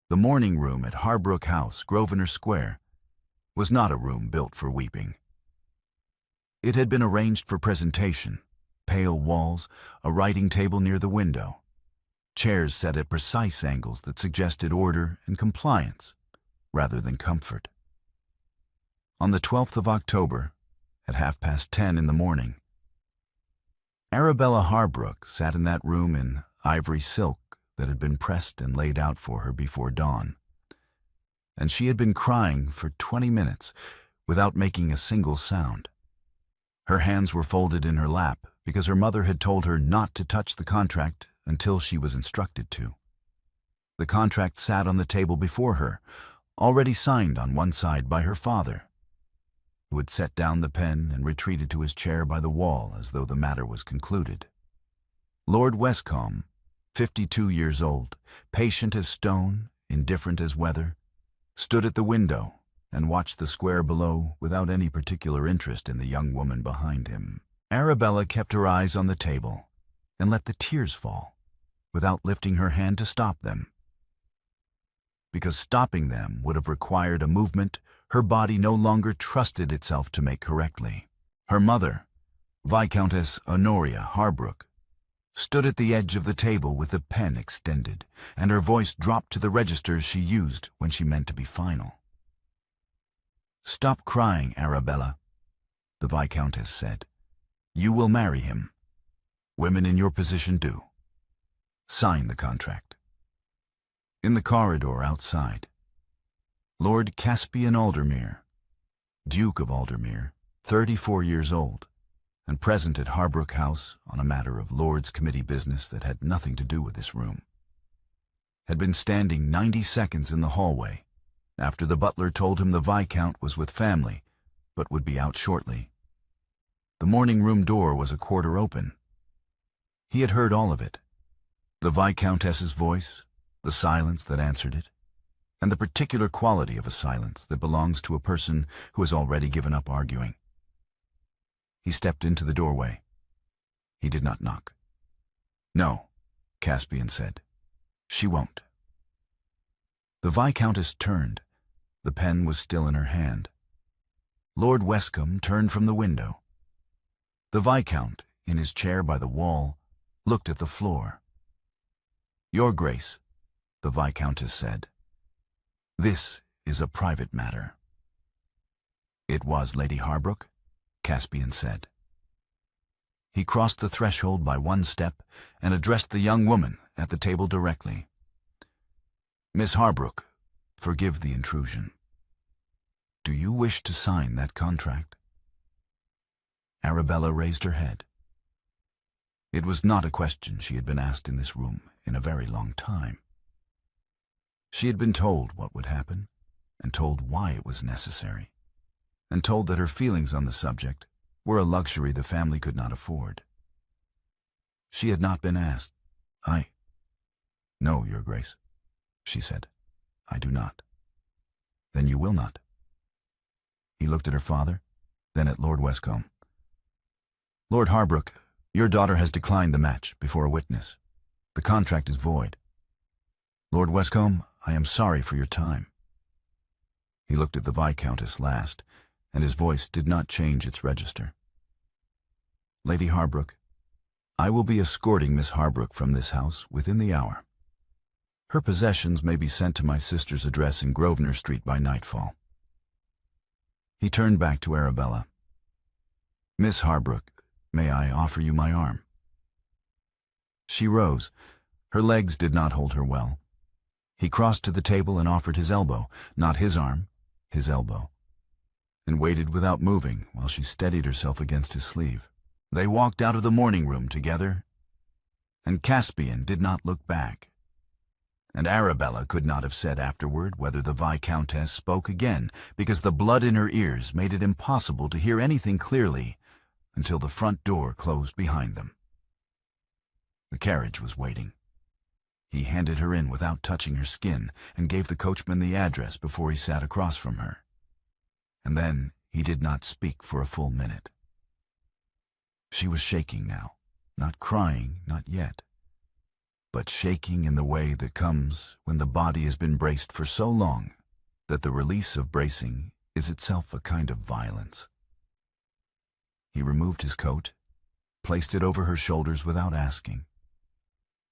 The morning room at Harbrook House, Grosvenor Square, was not a room built for weeping. It had been arranged for presentation: pale walls, a writing table near the window, chairs set at precise angles that suggested order and compliance rather than comfort. On the 12th of October, at 10:30 in the morning, Arabella Harbrook sat in that room in ivory silk that had been pressed and laid out for her before dawn, and she had been crying for 20 minutes without making a single sound. Her hands were folded in her lap because her mother had told her not to touch the contract until she was instructed to. The contract sat on the table before her, already signed on one side by her father, who had set down the pen and retreated to his chair by the wall as though the matter was concluded. Lord Westcombe, 52 years old, patient as stone, indifferent as weather, stood at the window and watched the square below without any particular interest in the young woman behind him. Arabella kept her eyes on the table and let the tears fall without lifting her hand to stop them. Because stopping them would have required a movement her body no longer trusted itself to make correctly. Her mother, Viscountess Honoria Harbrook, stood at the edge of the table with the pen extended, and her voice dropped to the registers she used when she meant to be final. "Stop crying, Arabella," the Viscountess said. "You will marry him. Women in your position do. Sign the contract." In the corridor outside, Lord Caspian Aldermere, Duke of Aldermere, 34 years old, and present at Harbrook House on a matter of Lords' Committee business that had nothing to do with this room, had been standing 90 seconds in the hallway after the butler told him the Viscount was with family but would be out shortly. The morning room door was a quarter open. He had heard all of it: the Viscountess's voice, the silence that answered it, and the particular quality of a silence that belongs to a person who has already given up arguing. He stepped into the doorway. He did not knock. "No," Caspian said. "She won't." The Viscountess turned. The pen was still in her hand. Lord Westcombe turned from the window. The Viscount, in his chair by the wall, looked at the floor. "Your Grace," the Viscountess said, "this is a private matter." "It was, Lady Harbrook," Caspian said. He crossed the threshold by one step and addressed the young woman at the table directly. "Miss Harbrook, forgive the intrusion. Do you wish to sign that contract?" Arabella raised her head. It was not a question she had been asked in this room in a very long time. She had been told what would happen, and told why it was necessary, and told that her feelings on the subject were a luxury the family could not afford. She had not been asked. "No, Your Grace," she said. "I do not." "Then you will not." He looked at her father, then at Lord Westcombe. "Lord Harbrook, your daughter has declined the match before a witness. The contract is void. Lord Westcombe, I am sorry for your time." He looked at the Viscountess last, and his voice did not change its register. "Lady Harbrook, I will be escorting Miss Harbrook from this house within the hour. Her possessions may be sent to my sister's address in Grosvenor Street by nightfall." He turned back to Arabella. "Miss Harbrook, may I offer you my arm?" She rose. Her legs did not hold her well. He crossed to the table and offered his elbow, not his arm, his elbow, and waited without moving while she steadied herself against his sleeve. They walked out of the morning room together, and Caspian did not look back. And Arabella could not have said afterward whether the Viscountess spoke again, because the blood in her ears made it impossible to hear anything clearly until the front door closed behind them. The carriage was waiting. He handed her in without touching her skin and gave the coachman the address before he sat across from her. And then he did not speak for a full minute. She was shaking now, not crying, not yet, but shaking in the way that comes when the body has been braced for so long that the release of bracing is itself a kind of violence. He removed his coat, placed it over her shoulders without asking,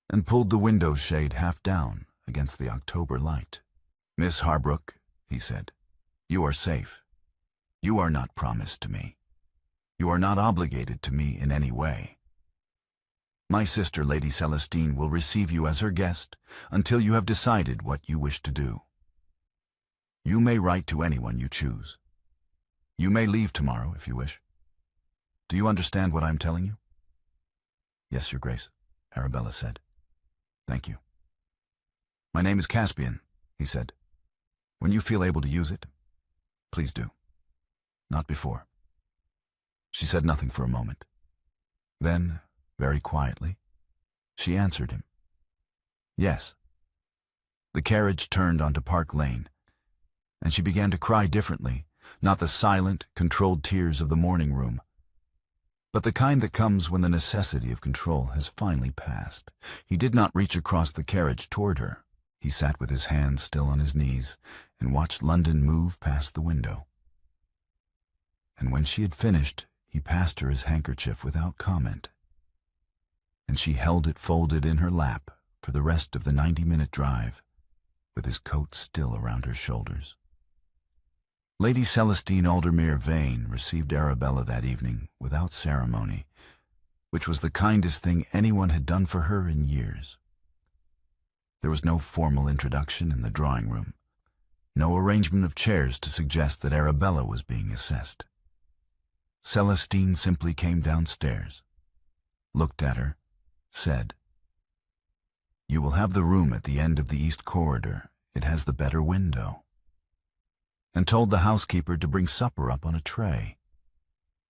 and pulled the window shade half down against the October light. "Miss Harbrook," he said, "you are safe. You are not promised to me. You are not obligated to me in any way. My sister, Lady Celestine, will receive you as her guest until you have decided what you wish to do. You may write to anyone you choose. You may leave tomorrow if you wish. Do you understand what I am telling you?" "Yes, Your Grace," Arabella said. "Thank you." "My name is Caspian," he said. "When you feel able to use it, please do. Not before." She said nothing for a moment. Then, very quietly, she answered him. "Yes." The carriage turned onto Park Lane, and she began to cry differently, not the silent, controlled tears of the morning room, but the kind that comes when the necessity of control has finally passed. He did not reach across the carriage toward her. He sat with his hands still on his knees and watched London move past the window. And when she had finished, he passed her his handkerchief without comment, and she held it folded in her lap for the rest of the 90-minute drive, with his coat still around her shoulders. Lady Celestine Aldermere Vane received Arabella that evening without ceremony, which was the kindest thing anyone had done for her in years. There was no formal introduction in the drawing room, no arrangement of chairs to suggest that Arabella was being assessed. Celestine simply came downstairs, looked at her, said, "You will have the room at the end of the east corridor. It has the better window," and told the housekeeper to bring supper up on a tray.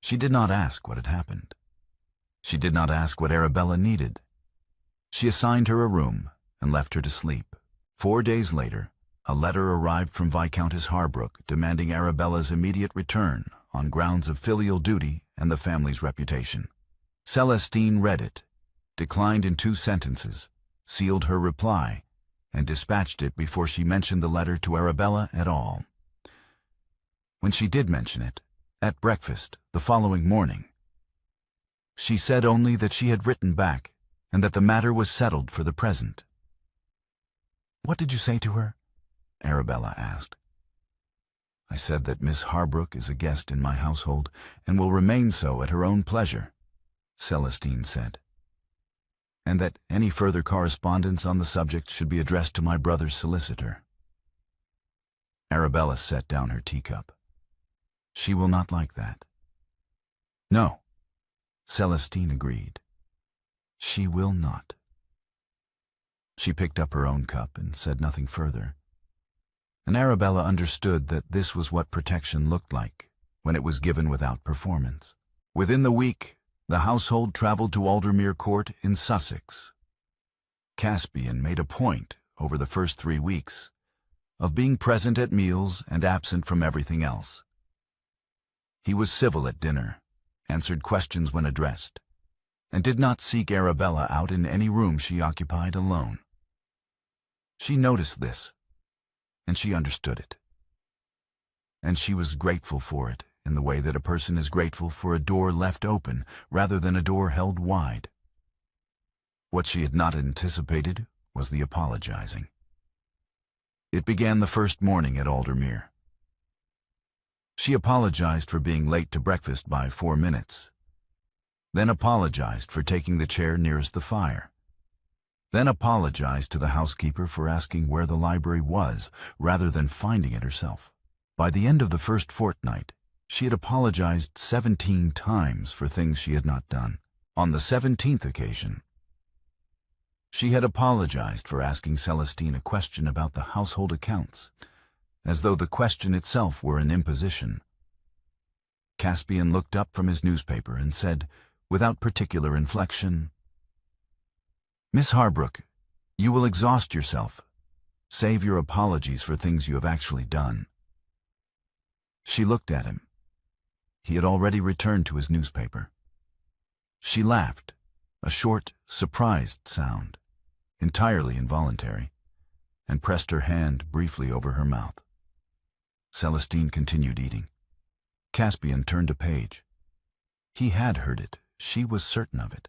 She did not ask what had happened. She did not ask what Arabella needed. She assigned her a room and left her to sleep. 4 days later, a letter arrived from Viscountess Harbrook demanding Arabella's immediate return on grounds of filial duty and the family's reputation. Celestine read it, declined in 2 sentences, sealed her reply, and dispatched it before she mentioned the letter to Arabella at all. When she did mention it, at breakfast the following morning, she said only that she had written back and that the matter was settled for the present. "What did you say to her?" Arabella asked. "I said that Miss Harbrook is a guest in my household and will remain so at her own pleasure," Celestine said, "and that any further correspondence on the subject should be addressed to my brother's solicitor." Arabella set down her teacup. "She will not like that." "No," Celestine agreed. "She will not." She picked up her own cup and said nothing further, and Arabella understood that this was what protection looked like when it was given without performance. Within the week, the household traveled to Aldermere Court in Sussex. Caspian made a point, over the first 3 weeks, of being present at meals and absent from everything else. He was civil at dinner, answered questions when addressed, and did not seek Arabella out in any room she occupied alone. She noticed this, and she understood it. And she was grateful for it in the way that a person is grateful for a door left open rather than a door held wide. What she had not anticipated was the apologizing. It began the first morning at Aldermere. She apologized for being late to breakfast by 4 minutes, then apologized for taking the chair nearest the fire, then apologized to the housekeeper for asking where the library was rather than finding it herself. By the end of the first fortnight, she had apologized 17 times for things she had not done. On the 17th occasion, she had apologized for asking Celestine a question about the household accounts, as though the question itself were an imposition. Caspian looked up from his newspaper and said, without particular inflection, "Miss Harbrook, you will exhaust yourself. Save your apologies for things you have actually done." She looked at him. He had already returned to his newspaper. She laughed, a short, surprised sound. entirely involuntary, and pressed her hand briefly over her mouth. Celestine continued eating. Caspian turned a page. He had heard it. She was certain of it.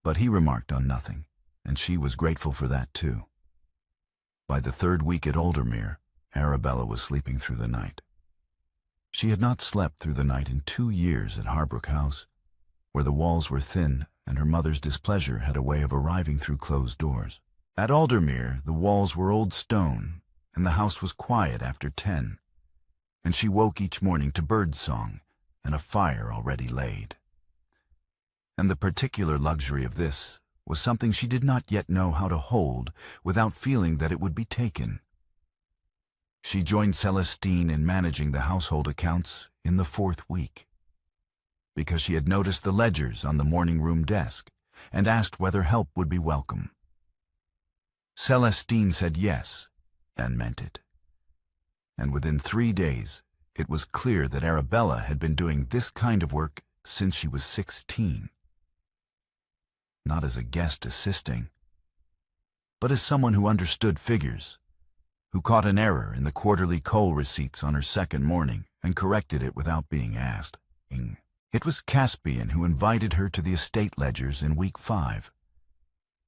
But he remarked on nothing, and she was grateful for that too. By the third week at Aldermere, Arabella was sleeping through the night. She had not slept through the night in 2 years at Harbrook House, where the walls were thin and her mother's displeasure had a way of arriving through closed doors. At Aldermere, the walls were old stone, and the house was quiet after 10, and she woke each morning to bird song and a fire already laid. And the particular luxury of this was something she did not yet know how to hold without feeling that it would be taken. She joined Celestine in managing the household accounts in the 4th week, because she had noticed the ledgers on the morning room desk and asked whether help would be welcome. Celestine said yes, and meant it. And within 3 days, it was clear that Arabella had been doing this kind of work since she was 16. Not as a guest assisting, but as someone who understood figures, who caught an error in the quarterly coal receipts on her second morning and corrected it without being asked. It was Caspian who invited her to the estate ledgers in week 5,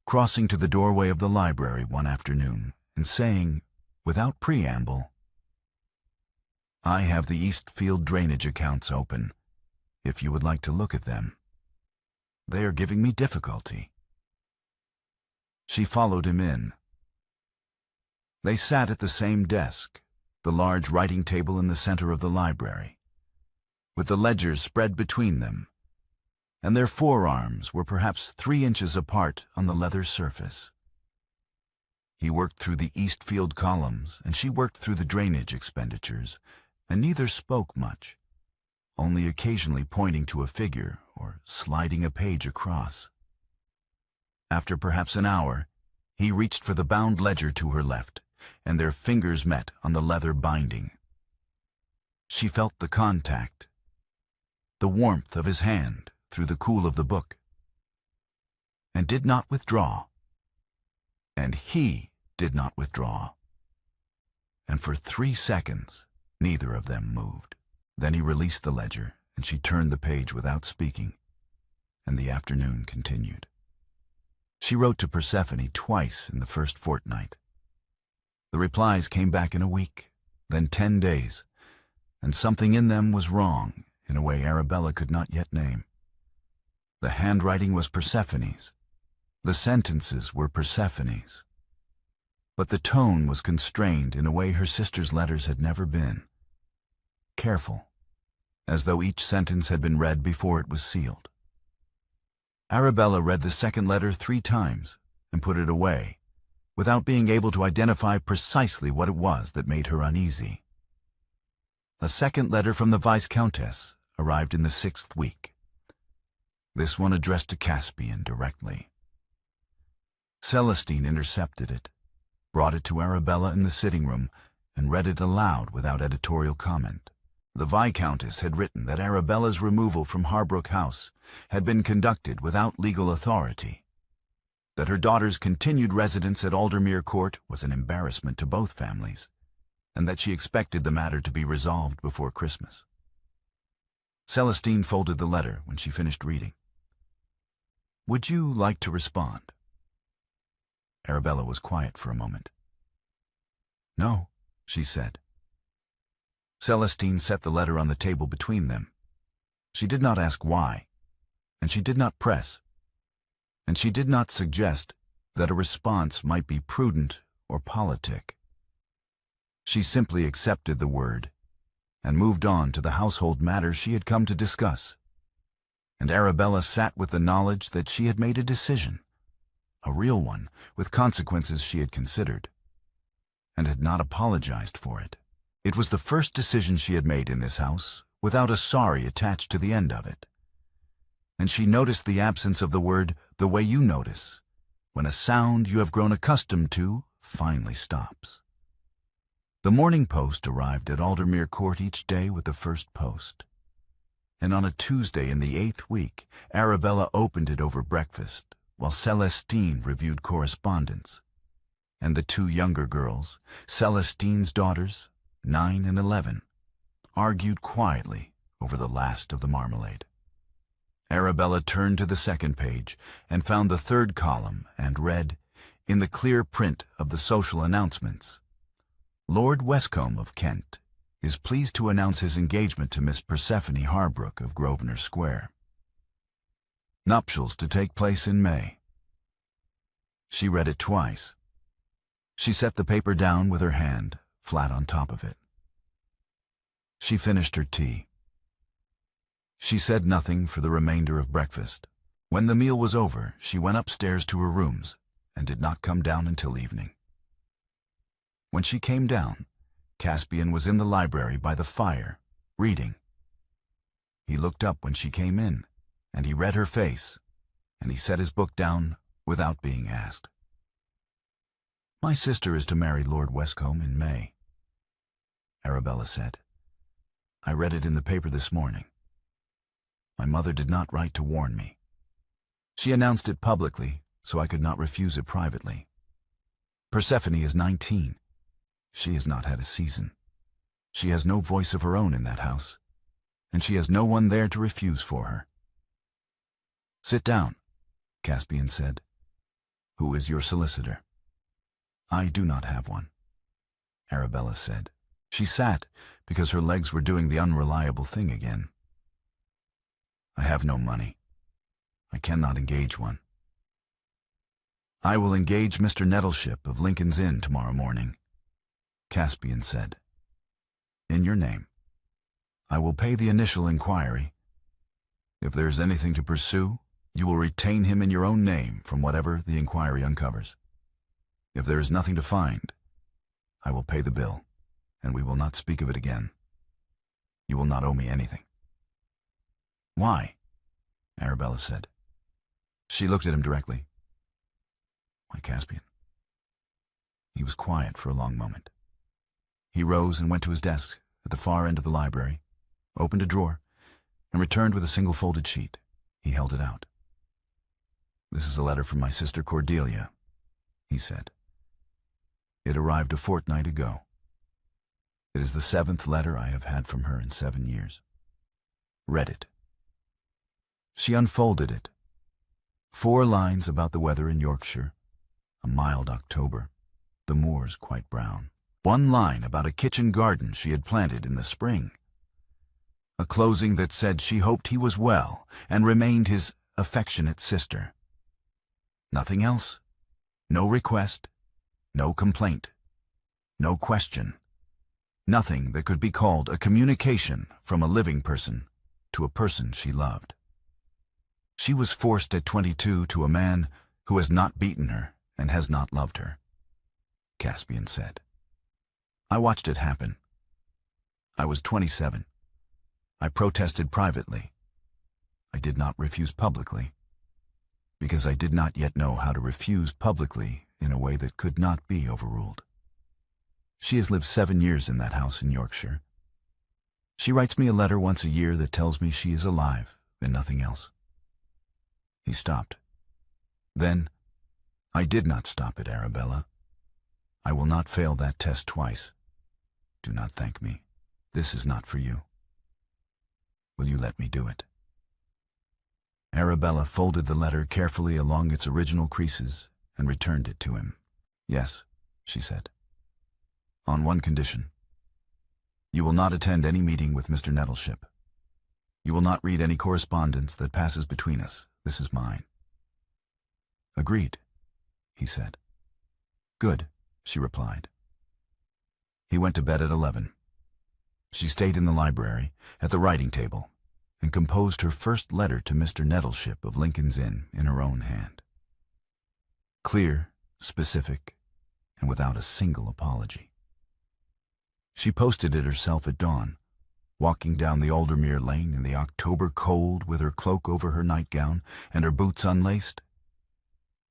crossing to the doorway of the library one afternoon and saying, without preamble, "I have the Eastfield drainage accounts open, if you would like to look at them. They are giving me difficulty." She followed him in. They sat at the same desk, the large writing table in the center of the library, with the ledgers spread between them, and their forearms were perhaps 3 inches apart on the leather surface. He worked through the Eastfield columns, and she worked through the drainage expenditures, and neither spoke much, only occasionally pointing to a figure or sliding a page across. After perhaps an hour, he reached for the bound ledger to her left, and their fingers met on the leather binding. She felt the contact, the warmth of his hand through the cool of the book, and did not withdraw. And he did not withdraw. And for 3 seconds, neither of them moved. Then he released the ledger, and she turned the page without speaking, and the afternoon continued. She wrote to Persephone twice in the first fortnight. The replies came back in a week, then 10 days, and something in them was wrong in a way Arabella could not yet name. The handwriting was Persephone's. The sentences were Persephone's. But the tone was constrained in a way her sister's letters had never been. Careful, as though each sentence had been read before it was sealed. Arabella read the second letter 3 times and put it away, without being able to identify precisely what it was that made her uneasy. A second letter from the Viscountess arrived in the 6th week. This one addressed to Caspian directly. Celestine intercepted it, brought it to Arabella in the sitting room, and read it aloud without editorial comment. The Viscountess had written that Arabella's removal from Harbrook House had been conducted without legal authority, that her daughter's continued residence at Aldermere Court was an embarrassment to both families, and that she expected the matter to be resolved before Christmas. Celestine folded the letter when she finished reading. "Would you like to respond?" Arabella was quiet for a moment. "No," she said. Celestine set the letter on the table between them. She did not ask why, and she did not press, and she did not suggest that a response might be prudent or politic. She simply accepted the word and moved on to the household matters she had come to discuss. And Arabella sat with the knowledge that she had made a decision, a real one, with consequences she had considered, and had not apologized for it. It was the first decision she had made in this house without a sorry attached to the end of it. And she noticed the absence of the word the way you notice when a sound you have grown accustomed to finally stops. The morning post arrived at Aldermere Court each day with the first post. And on a Tuesday in the 8th week, Arabella opened it over breakfast while Celestine reviewed correspondence, and the two younger girls, Celestine's daughters, 9 and 11, argued quietly over the last of the marmalade. Arabella turned to the second page and found the third column and read, in the clear print of the social announcements, Lord Westcombe of Kent is pleased to announce his engagement to Miss Persephone Harbrook of Grosvenor Square. Nuptials to take place in May. She read it twice. She set the paper down with her hand flat on top of it. She finished her tea. She said nothing for the remainder of breakfast. When the meal was over, she went upstairs to her rooms and did not come down until evening. When she came down, Caspian was in the library by the fire, reading. He looked up when she came in, and he read her face, and he set his book down without being asked. My sister is to marry Lord Westcombe in May, Arabella said. I read it in the paper this morning. My mother did not write to warn me. She announced it publicly, so I could not refuse it privately. Persephone is 19. She has not had a season. She has no voice of her own in that house, and she has no one there to refuse for her. Sit down, Caspian said. Who is your solicitor? I do not have one, Arabella said. She sat because her legs were doing the unreliable thing again. I have no money. I cannot engage one. I will engage Mr. Nettleship of Lincoln's Inn tomorrow morning, Caspian said. In your name. I will pay the initial inquiry. If there is anything to pursue, you will retain him in your own name from whatever the inquiry uncovers. If there is nothing to find, I will pay the bill, and we will not speak of it again. You will not owe me anything. Why? Arabella said. She looked at him directly. Why, Caspian? He was quiet for a long moment. He rose and went to his desk at the far end of the library, opened a drawer, and returned with a single folded sheet. He held it out. This is a letter from my sister Cordelia, he said. It arrived a fortnight ago. It is the 7th letter I have had from her in 7 years. Read it. She unfolded it. 4 lines about the weather in Yorkshire, a mild October, the moors quite brown. 1 line about a kitchen garden she had planted in the spring. A closing that said she hoped he was well and remained his affectionate sister. Nothing else. No request. No complaint. No question. Nothing that could be called a communication from a living person to a person she loved. She was forced at 22 to a man who has not beaten her and has not loved her, Caspian said. I watched it happen. I was 27. I protested privately. I did not refuse publicly, because I did not yet know how to refuse publicly in a way that could not be overruled. She has lived 7 years in that house in Yorkshire. She writes me a letter once a year that tells me she is alive and nothing else. He stopped. Then, I did not stop it, Arabella. I will not fail that test twice. Do not thank me. This is not for you. Will you let me do it? Arabella folded the letter carefully along its original creases and returned it to him. Yes, she said. On one condition. You will not attend any meeting with Mr. Nettleship. You will not read any correspondence that passes between us. This is mine. Agreed, he said. Good, she replied. He went to bed at 11. She stayed in the library, at the writing table, and composed her first letter to Mr. Nettleship of Lincoln's Inn in her own hand. Clear, specific, and without a single apology. She posted it herself at dawn, walking down the Aldermere Lane in the October cold with her cloak over her nightgown and her boots unlaced.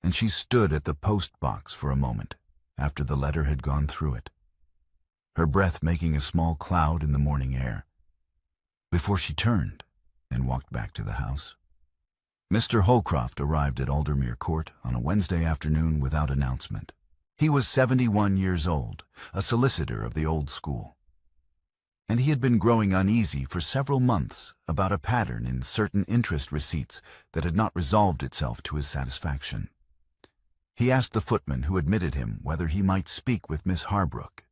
And she stood at the post box for a moment after the letter had gone through it, her breath making a small cloud in the morning air, before she turned and walked back to the house. Mr. Holcroft arrived at Aldermere Court on a Wednesday afternoon without announcement. He was 71 years old, a solicitor of the old school. And he had been growing uneasy for several months about a pattern in certain interest receipts that had not resolved itself to his satisfaction. He asked the footman who admitted him whether he might speak with Miss Harbrook.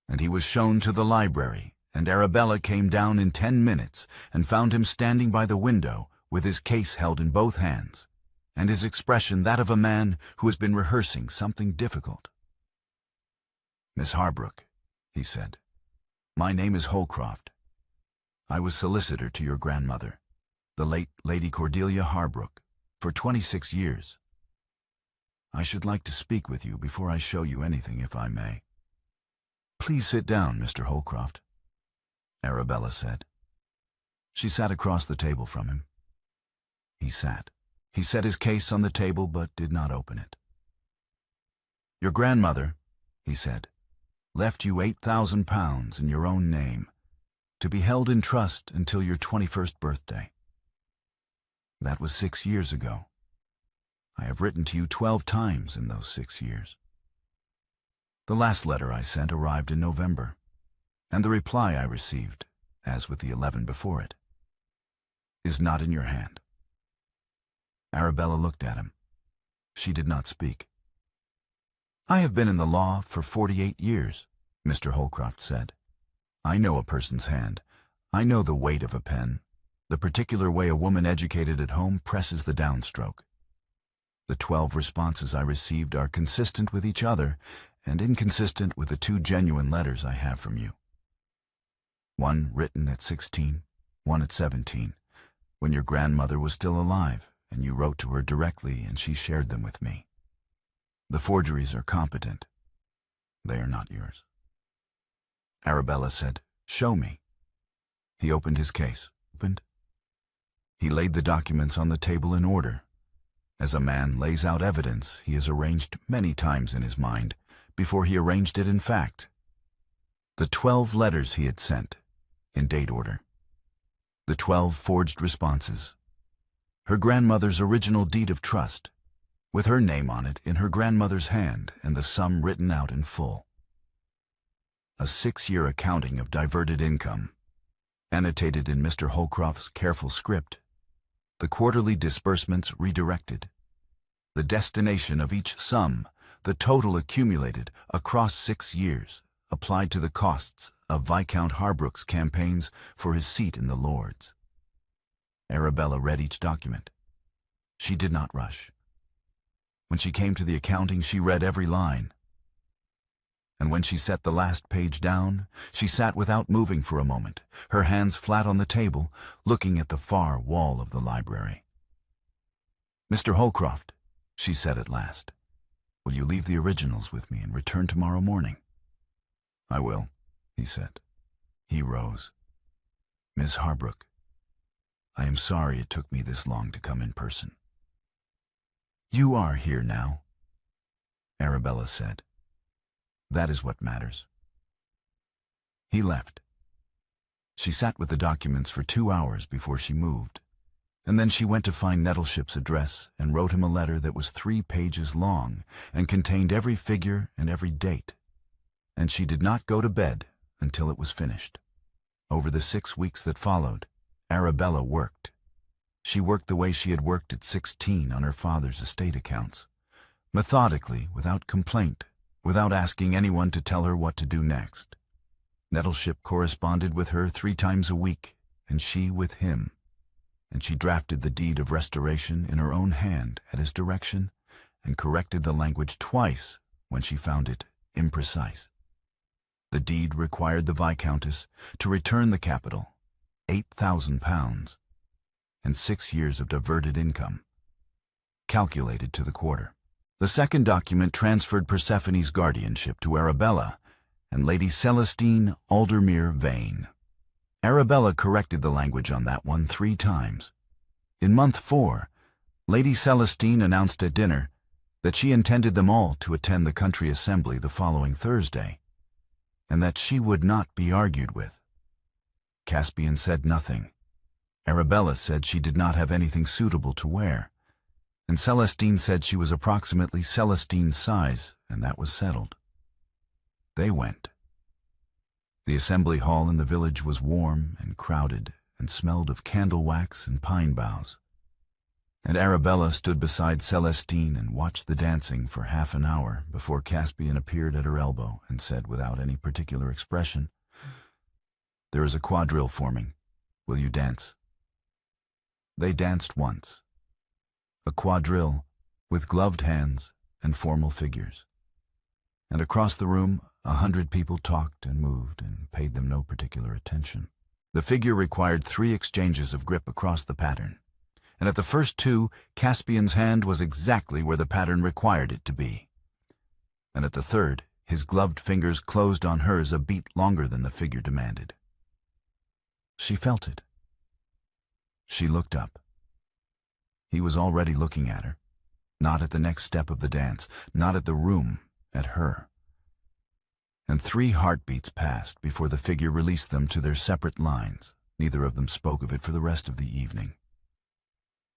And he was shown to the library, and Arabella came down in 10 minutes and found him standing by the window with his case held in both hands, and his expression that of a man who has been rehearsing something difficult. "Miss Harbrook," he said, "my name is Holcroft. I was solicitor to your grandmother, the late Lady Cordelia Harbrook, for 26 years. I should like to speak with you before I show you anything, if I may." "Please sit down, Mr. Holcroft," Arabella said. She sat across the table from him. He sat. He set his case on the table but did not open it. "Your grandmother," he said, "left you £8,000 in your own name, to be held in trust until your 21st birthday. That was 6 years ago. I have written to you 12 times in those 6 years. The last letter I sent arrived in November, and the reply I received, as with the 11 before it, is not in your hand." Arabella looked at him. She did not speak. "I have been in the law for 48 years, Mr. Holcroft said. "I know a person's hand. I know the weight of a pen, the particular way a woman educated at home presses the downstroke. The 12 responses I received are consistent with each other and inconsistent with the 2 genuine letters I have from you. One written at 16, one at 17, when your grandmother was still alive, and you wrote to her directly and she shared them with me. The forgeries are competent. They are not yours." Arabella said, "Show me." He opened his case. He laid the documents on the table in order. As a man lays out evidence he has arranged many times in his mind before he arranged it in fact. The 12 letters he had sent, in date order. The 12 forged responses. Her grandmother's original deed of trust, with her name on it in her grandmother's hand and the sum written out in full. A 6-year accounting of diverted income, annotated in Mr. Holcroft's careful script, the quarterly disbursements redirected, the destination of each sum, the total accumulated across 6 years, applied to the costs of Viscount Harbrook's campaigns for his seat in the Lords. Arabella read each document. She did not rush. When she came to the accounting, she read every line. And when she set the last page down, she sat without moving for a moment, her hands flat on the table, looking at the far wall of the library. "Mr. Holcroft," she said at last, "will you leave the originals with me and return tomorrow morning?" "I will," he said. He rose. "Miss Harbrook, I am sorry it took me this long to come in person." "You are here now," Arabella said. "That is what matters." He left. She sat with the documents for 2 hours before she moved, and then she went to find Nettleship's address and wrote him a letter that was 3 pages long and contained every figure and every date. And she did not go to bed until it was finished. Over the 6 weeks that followed, Arabella worked. She worked the way she had worked at 16 on her father's estate accounts, methodically, without complaint, without asking anyone to tell her what to do next. Nettleship corresponded with her 3 times a week, and she with him, and she drafted the deed of restoration in her own hand at his direction and corrected the language twice when she found it imprecise. The deed required the Viscountess to return the capital, £8,000, and 6 years of diverted income, calculated to the quarter. The second document transferred Persephone's guardianship to Arabella and Lady Celestine Aldermere Vane. Arabella corrected the language on that one 3 times. In month 4, Lady Celestine announced at dinner that she intended them all to attend the country assembly the following Thursday, and that she would not be argued with. Caspian said nothing. Arabella said she did not have anything suitable to wear, and Celestine said she was approximately Celestine's size, and that was settled. They went. The assembly hall in the village was warm and crowded and smelled of candle wax and pine boughs. And Arabella stood beside Celestine and watched the dancing for half an hour before Caspian appeared at her elbow and said without any particular expression, "There is a quadrille forming. Will you dance?" They danced once. A quadrille with gloved hands and formal figures. And across the room, 100 people talked and moved and paid them no particular attention. The figure required 3 exchanges of grip across the pattern, and at the first 2, Caspian's hand was exactly where the pattern required it to be. And at the third, his gloved fingers closed on hers a beat longer than the figure demanded. She felt it. She looked up. He was already looking at her, not at the next step of the dance, not at the room, at her. And 3 heartbeats passed before the figure released them to their separate lines. Neither of them spoke of it for the rest of the evening.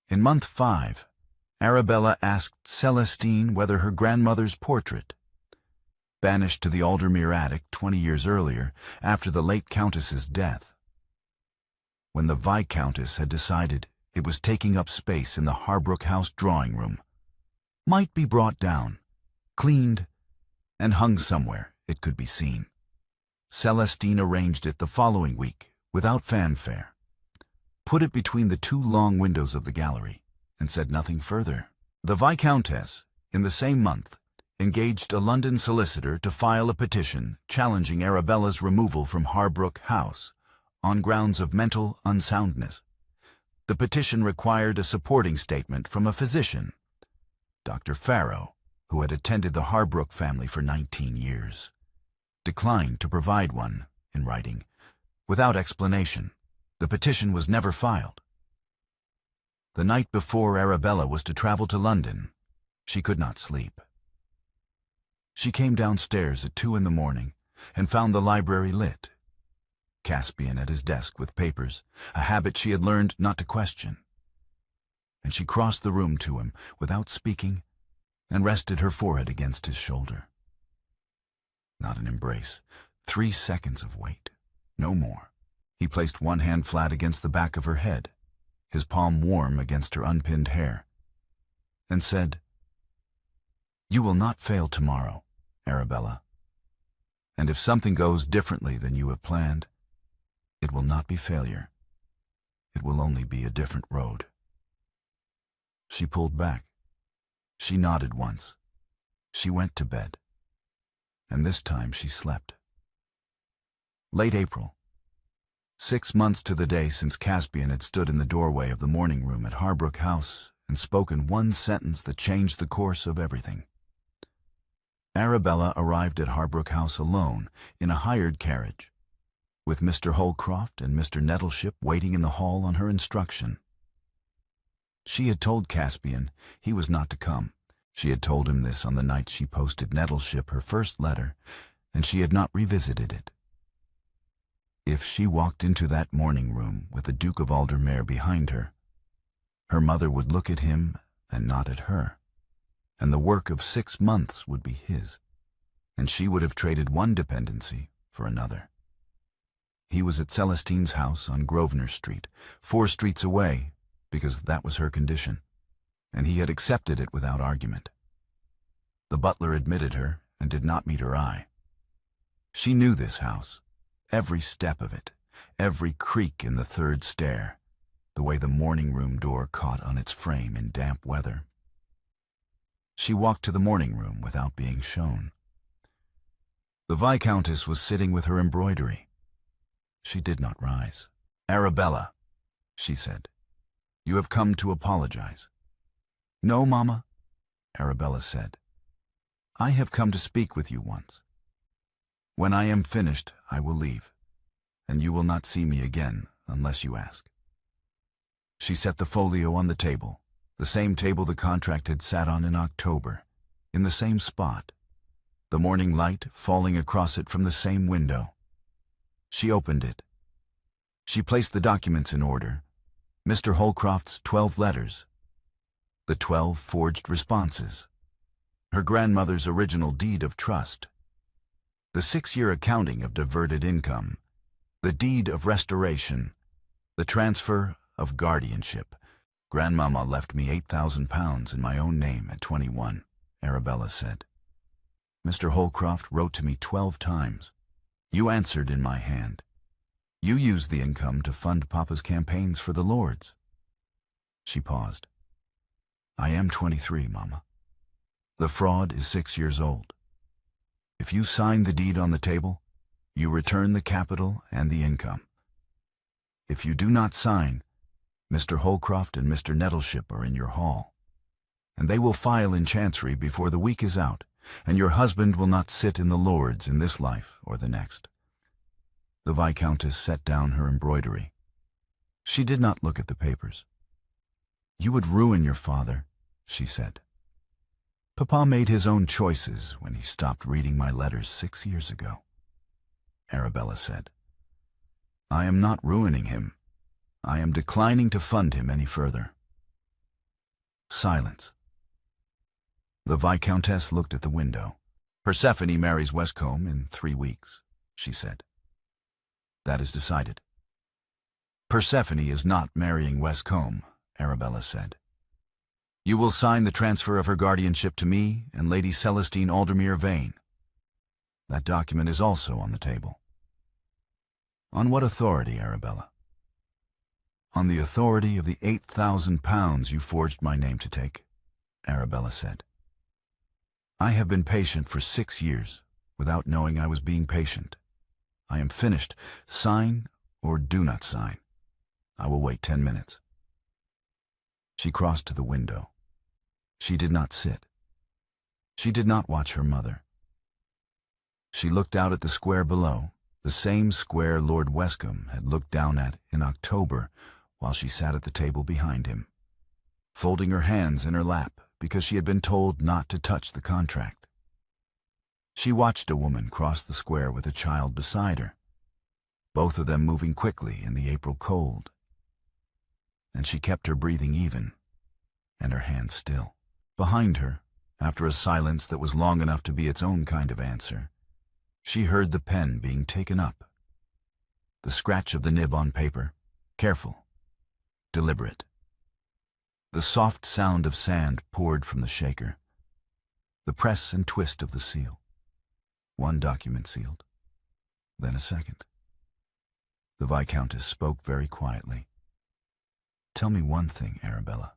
In month 5, Arabella asked Celestine whether her grandmother's portrait, banished to the Aldermere attic 20 years earlier after the late Countess's death, when the Viscountess had decided it was taking up space in the Harbrook House drawing room, might be brought down, cleaned, and hung somewhere it could be seen. Celestine arranged it the following week, without fanfare, put it between the 2 long windows of the gallery, and said nothing further. The Viscountess, in the same month, engaged a London solicitor to file a petition challenging Arabella's removal from Harbrook House on grounds of mental unsoundness. The petition required a supporting statement from a physician, Dr. Farrow, who had attended the Harbrook family for 19 years, declined to provide one in writing. Without explanation, the petition was never filed. The night before Arabella was to travel to London, she could not sleep. She came downstairs at 2 in the morning and found the library lit, Caspian at his desk with papers, a habit she had learned not to question. And she crossed the room to him without speaking and rested her forehead against his shoulder. Not an embrace, 3 seconds of wait, no more. He placed one hand flat against the back of her head, his palm warm against her unpinned hair, and said, "You will not fail tomorrow, Arabella. And if something goes differently than you have planned, it will not be failure. It will only be a different road." She pulled back. She nodded once. She went to bed. And this time she slept. Late April. 6 months to the day since Caspian had stood in the doorway of the morning room at Harbrook House and spoken one sentence that changed the course of everything. Arabella arrived at Harbrook House alone in a hired carriage, with Mr. Holcroft and Mr. Nettleship waiting in the hall on her instruction. She had told Caspian he was not to come. She had told him this on the night she posted Nettleship her first letter, and she had not revisited it. If she walked into that morning room with the Duke of Aldermere behind her, her mother would look at him and not at her, and the work of 6 months would be his, and she would have traded one dependency for another. He was at Celestine's house on Grosvenor Street, 4 streets away, because that was her condition, and he had accepted it without argument. The butler admitted her and did not meet her eye. She knew this house, every step of it, every creak in the 3rd stair, the way the morning room door caught on its frame in damp weather. She walked to the morning room without being shown. The Viscountess was sitting with her embroidery. She did not rise. "Arabella," she said, "you have come to apologize." "No, Mamma," Arabella said. "I have come to speak with you once. When I am finished, I will leave, and you will not see me again unless you ask." She set the folio on the table, the same table the contract had sat on in October, in the same spot, the morning light falling across it from the same window. She opened it. She placed the documents in order, Mr. Holcroft's 12 letters, the 12 forged responses, her grandmother's original deed of trust, the 6-year accounting of diverted income, the deed of restoration, the transfer of guardianship. Grandmama left me £8,000 in my own name at 21, Arabella said. Mr. Holcroft wrote to me 12 times. You answered in my hand. You used the income to fund Papa's campaigns for the Lords. She paused. I am 23, Mama. The fraud is 6 years old. If you sign the deed on the table, you return the capital and the income. If you do not sign, Mr. Holcroft and Mr. Nettleship are in your hall, and they will file in chancery before the week is out, and your husband will not sit in the Lords in this life or the next. The Viscountess set down her embroidery. She did not look at the papers. You would ruin your father, she said. Papa made his own choices when he stopped reading my letters 6 years ago, Arabella said. I am not ruining him. I am declining to fund him any further. Silence. The Viscountess looked at the window. Persephone marries Westcombe in 3 weeks, she said. That is decided. Persephone is not marrying Westcombe, Arabella said. You will sign the transfer of her guardianship to me and Lady Celestine Aldermere Vane. That document is also on the table. On what authority, Arabella? On the authority of the £8,000 you forged my name to take, Arabella said. I have been patient for 6 years without knowing I was being patient. I am finished. Sign or do not sign. I will wait 10 minutes. She crossed to the window. She did not sit. She did not watch her mother. She looked out at the square below, the same square Lord Westcombe had looked down at in October while she sat at the table behind him, folding her hands in her lap because she had been told not to touch the contract. She watched a woman cross the square with a child beside her, both of them moving quickly in the April cold. And she kept her breathing even, and her hands still. Behind her, after a silence that was long enough to be its own kind of answer, she heard the pen being taken up. The scratch of the nib on paper, careful, deliberate. The soft sound of sand poured from the shaker. The press and twist of the seal. One document sealed, then a second. The Viscountess spoke very quietly. Tell me one thing, Arabella.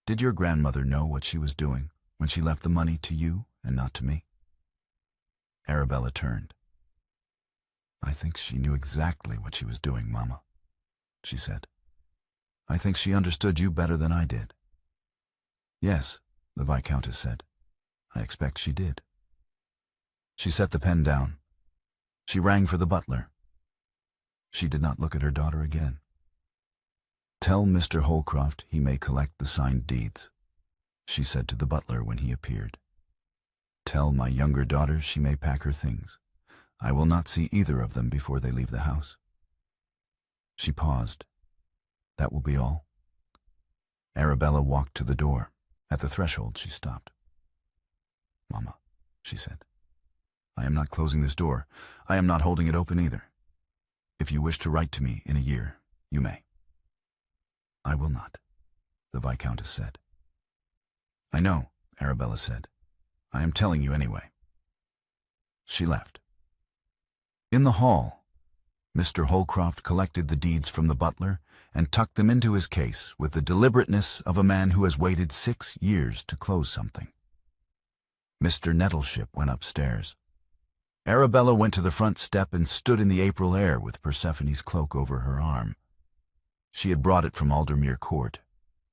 Did your grandmother know what she was doing when she left the money to you and not to me? Arabella turned. I think she knew exactly what she was doing, Mama, she said. I think she understood you better than I did. Yes, the Viscountess said. I expect she did. She set the pen down. She rang for the butler. She did not look at her daughter again. Tell Mr. Holcroft he may collect the signed deeds, she said to the butler when he appeared. Tell my younger daughter she may pack her things. I will not see either of them before they leave the house. She paused. That will be all. Arabella walked to the door. At the threshold, she stopped. Mama, she said, I am not closing this door. I am not holding it open either. If you wish to write to me in a year, you may. I will not, the Viscountess said. I know, Arabella said. I am telling you anyway. She left. In the hall, Mr. Holcroft collected the deeds from the butler and tucked them into his case with the deliberateness of a man who has waited 6 years to close something. Mr. Nettleship went upstairs. Arabella went to the front step and stood in the April air with Persephone's cloak over her arm. She had brought it from Aldermere Court,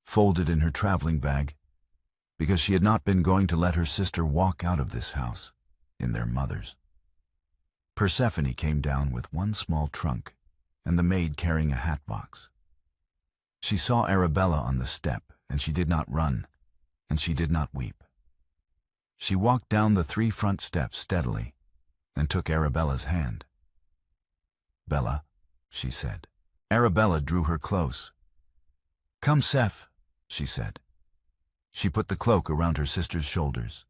folded in her traveling bag, because she had not been going to let her sister walk out of this house in their mother's. Persephone came down with one small trunk and the maid carrying a hat box. She saw Arabella on the step, and she did not run, and she did not weep. She walked down the 3 front steps steadily and took Arabella's hand. Bella, she said. Arabella drew her close. Come, Seth, she said. She put the cloak around her sister's shoulders.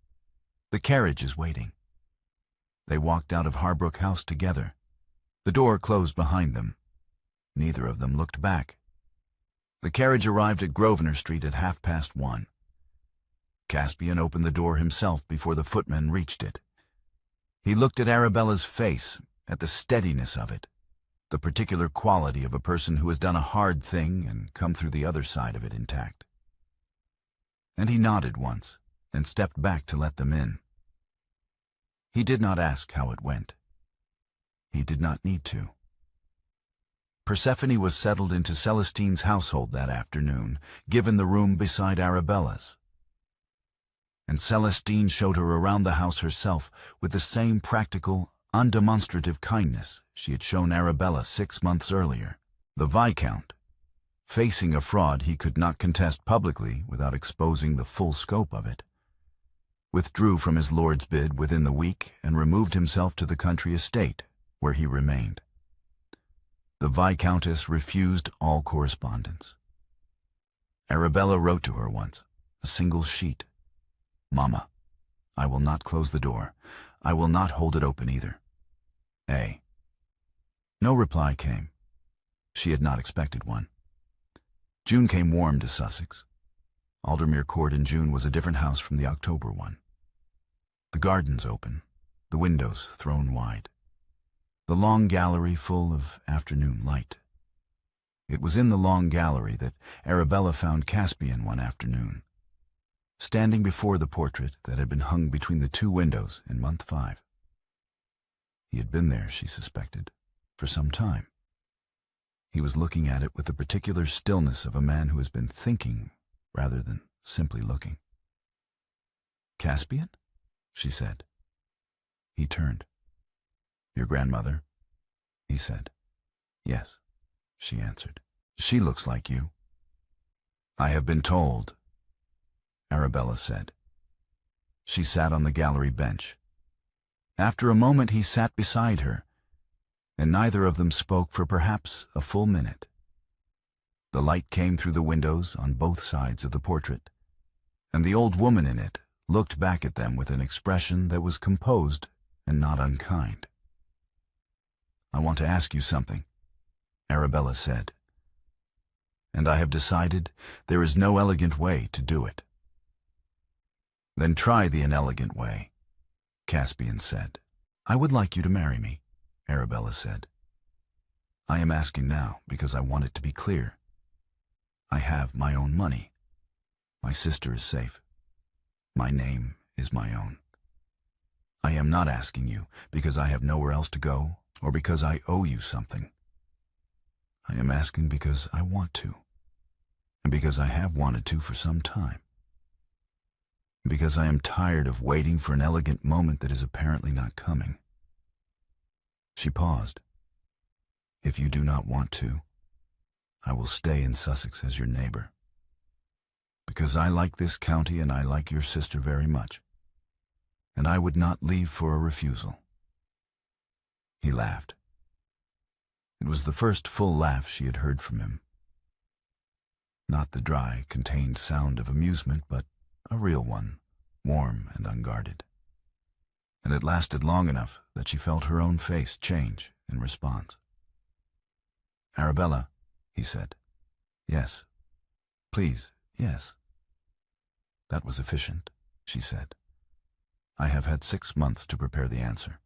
The carriage is waiting. They walked out of Harbrook House together. The door closed behind them. Neither of them looked back. The carriage arrived at Grosvenor Street at 1:30. Caspian opened the door himself before the footman reached it. He looked at Arabella's face, at the steadiness of it, the particular quality of a person who has done a hard thing and come through the other side of it intact. And he nodded once and stepped back to let them in. He did not ask how it went. He did not need to. Persephone was settled into Celestine's household that afternoon, given the room beside Arabella's. And Celestine showed her around the house herself with the same practical, undemonstrative kindness she had shown Arabella 6 months earlier. The Viscount, facing a fraud he could not contest publicly without exposing the full scope of it, withdrew from his lord's bid within the week and removed himself to the country estate, where he remained. The Viscountess refused all correspondence. Arabella wrote to her once, a single sheet. Mama, I will not close the door. I will not hold it open either. A. No reply came. She had not expected one. June came warm to Sussex. Aldermere Court in June was a different house from the October one. The gardens open, the windows thrown wide, the long gallery full of afternoon light. It was in the long gallery that Arabella found Caspian one afternoon, standing before the portrait that had been hung between the 2 windows in month 5. He had been there, she suspected, for some time. He was looking at it with the particular stillness of a man who has been thinking rather than simply looking. Caspian? She said. He turned. Your grandmother? He said. Yes, she answered. She looks like you. I have been told, Arabella said. She sat on the gallery bench. After a moment he sat beside her, and neither of them spoke for perhaps a full minute. The light came through the windows on both sides of the portrait, and the old woman in it looked back at them with an expression that was composed and not unkind. I want to ask you something, Arabella said, and I have decided there is no elegant way to do it. Then try the inelegant way, Caspian said. I would like you to marry me, Arabella said. I am asking now because I want it to be clear. I have my own money. My sister is safe. My name is my own. I am not asking you because I have nowhere else to go or because I owe you something. I am asking because I want to, and because I have wanted to for some time. Because I am tired of waiting for an elegant moment that is apparently not coming. She paused. If you do not want to, I will stay in Sussex as your neighbor. Because I like this county and I like your sister very much, and I would not leave for a refusal. He laughed. It was the first full laugh she had heard from him. Not the dry, contained sound of amusement, but a real one, warm and unguarded. And it lasted long enough that she felt her own face change in response. Arabella, he said. Yes. Please, yes. That was efficient, she said. I have had 6 months to prepare the answer.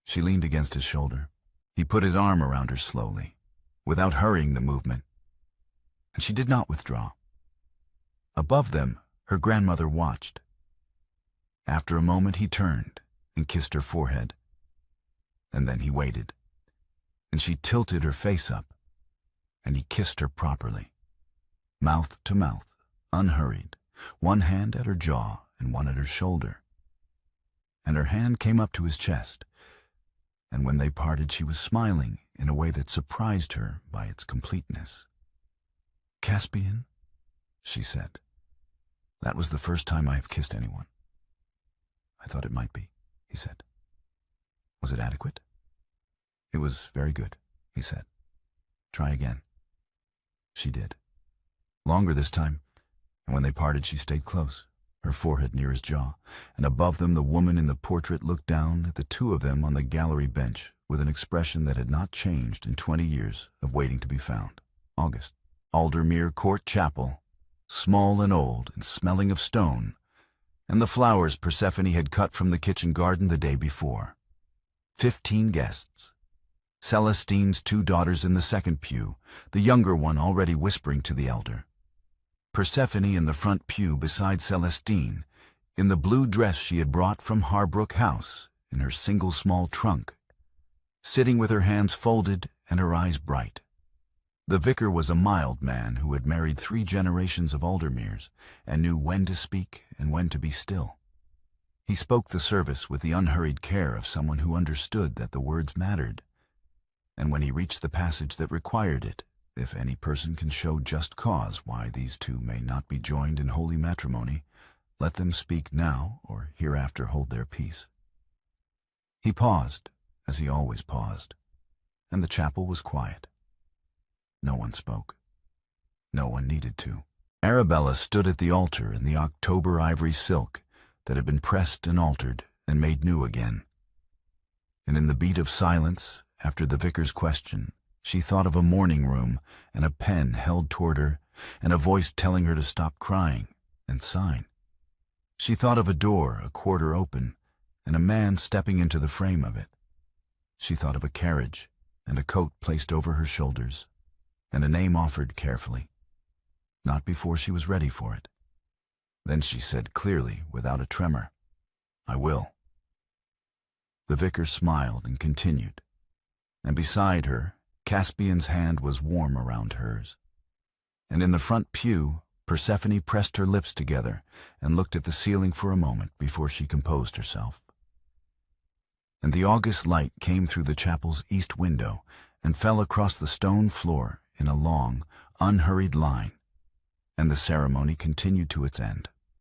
She leaned against his shoulder. He put his arm around her slowly, without hurrying the movement, and she did not withdraw. Above them, her grandmother watched. After a moment he turned and kissed her forehead, and then he waited, and she tilted her face up, and he kissed her properly, mouth to mouth, unhurried, one hand at her jaw and one at her shoulder. And her hand came up to his chest, and when they parted she was smiling in a way that surprised her by its completeness. Caspian, she said. That was the first time I have kissed anyone. I thought it might be, he said. Was it adequate? It was very good, he said. Try again. She did. longer this time, and when they parted she stayed close, her forehead near his jaw, and above them the woman in the portrait looked down at the two of them on the gallery bench with an expression that had not changed in 20 years of waiting to be found. August. Aldermere Court Chapel, small and old and smelling of stone, and the flowers Persephone had cut from the kitchen garden the day before. 15 guests. Celestine's 2 daughters in the second pew, the younger one already whispering to the elder. Persephone in the front pew beside Celestine, in the blue dress she had brought from Harbrook House, in her single small trunk, sitting with her hands folded and her eyes bright. The vicar was a mild man who had married 3 generations of Aldermeres and knew when to speak and when to be still. He spoke the service with the unhurried care of someone who understood that the words mattered, and when he reached the passage that required it, if any person can show just cause why these 2 may not be joined in holy matrimony, let them speak now or hereafter hold their peace. He paused, as he always paused, and the chapel was quiet. No one spoke. No one needed to. Arabella stood at the altar in the October ivory silk that had been pressed and altered and made new again. And in the beat of silence, after the vicar's question, she thought of a morning room and a pen held toward her and a voice telling her to stop crying and sign. She thought of a door a quarter open and a man stepping into the frame of it. She thought of a carriage and a coat placed over her shoulders and a name offered carefully, not before she was ready for it. Then she said clearly, without a tremor, "I will." The vicar smiled and continued, and beside her, Caspian's hand was warm around hers. And in the front pew, Persephone pressed her lips together and looked at the ceiling for a moment before she composed herself. And the August light came through the chapel's east window and fell across the stone floor in a long, unhurried line, and the ceremony continued to its end.